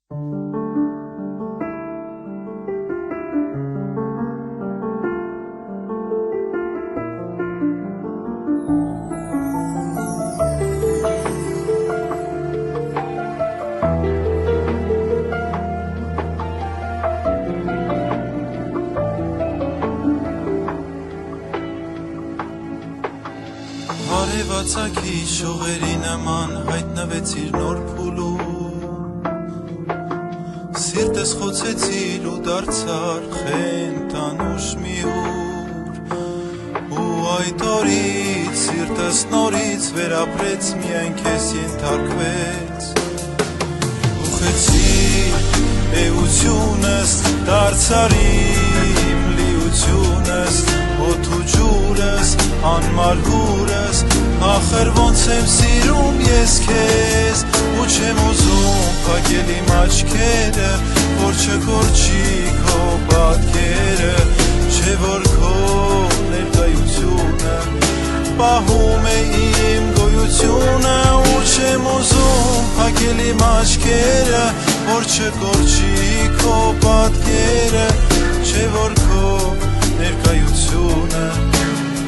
Հարևացակի շողերի նման հայտնվեցիր նոր փուլում Սիրտս խոցեցիր ու դարձար խենթ անուշ մի ուր Ու այդ օրից սիրտս նորից վերապրեց միայն քեզ ենթարկվեց Ուխեցիր էությունս դարձար իմ լիությունս Հոտ ու ջուրս անմար հուրս Ախր ոնց եմ սիրում ես քեզ Ու չեմ ուզում փակել իմ աչքերը Որ չկորչի քո պատկերը Չէ որ քո ներկայությունը Պահում է իմ գոյությունը Ու չեմ ուզում փակել իմ աչքերը Որ չկորչի քո պատկերը Չէ որ քո ներկայությունը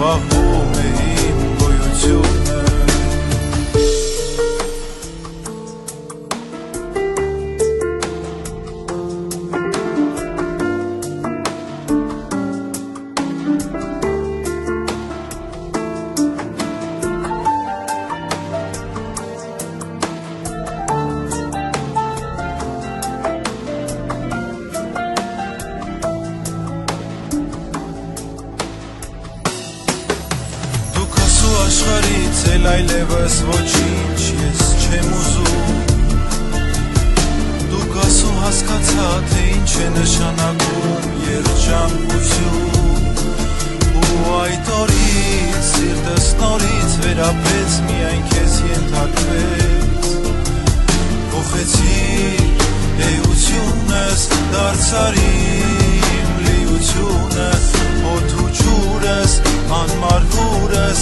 Պահում է իմ գոյությունը Աշխարից էլ այլևս ոչինչ ես չեմ ուզում Դուք ասում հասկացա թե ինչ է նշանակում երջանկություն Ու այդ օրից սիրտս նորից վերապրեց միայն քեզ ենթարկվեց Փոխեցիր էությունս դարձար իմ լիությունը Հոտ ու ջուրս անմար հուրս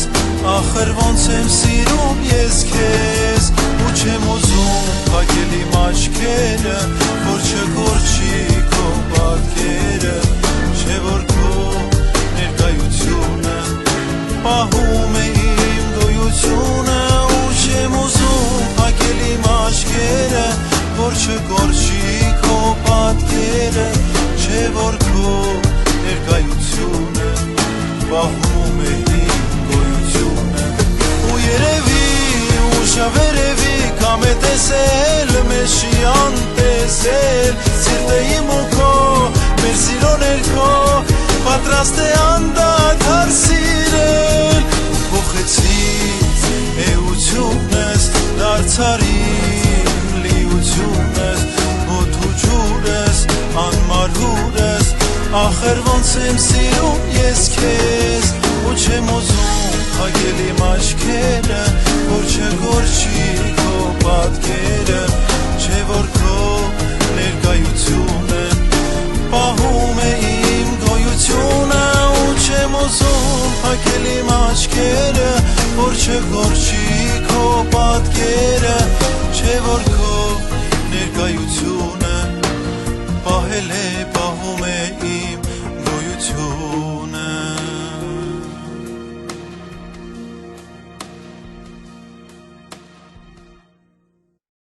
Ախր ոնց եմ սիրում ես քեզ Ու չեմ ուզում փակել իմ աչքերը Որ չկորչի քո պատկերը Չէ որ քո ներկայությունը Պահում է իմ գոյությունը Ու չեմ ուզում փակել իմ աչքերը Որ չկորչի քո պատկերը Չէ որ քո ներկայությունը Պահում է իմ գոյությունը Ու երևի ուշավերևի կամ է տեսել Մեջի անտեսել Սիրտը իմ ու քո մեր սիրո ներքո Պատրաստ է անդադար սիրել Փոխեցիր էությունս դարձար իմ լիությունս Հոտ ու ջուրս անմար հուրս Ախր ոնց եմ սիրում ես քեզ Ու չեմ ուզում փակել իմ աչքերը Որ չկորչի քո պատկերը